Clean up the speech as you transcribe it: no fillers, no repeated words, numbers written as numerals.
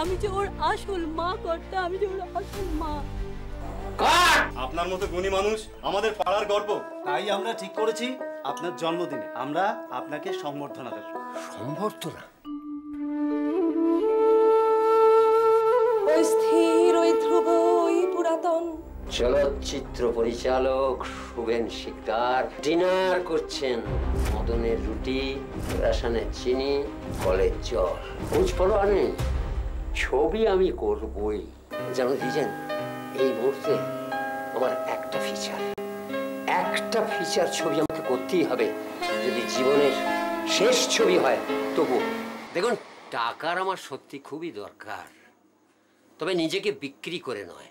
আমি যে ওর আসল মা কর্তা, আমি যে ওর আসল মা। আপনার মতো গুণী মানুষ আমাদের পাড়ার গর্ব। তাই আমরা ঠিক করেছি আপনার জন্মদিনে আমরা আপনাকে সম্বর্ধনা দেব। সম্বর্ধনা? ওই স্থির, ওই ধ্রুব, ওই পুরাতন চলচ্চিত্র পরিচালক শুভেন শিকদার ডিনার করছেন। মদনের রুটি, রাসানের চিনি, কলের জল, বুঝ পড়ো নেই। ছবি আমি করবই। যেমন দিয়েছেন এই মুহূর্তে আমার একটা ফিচার ছবি আমাকে করতেই হবে। যদি জীবনের শেষ ছবি হয় তবু। দেখুন, টাকার আমার সত্যি খুবই দরকার, তবে নিজেকে বিক্রি করে নয়।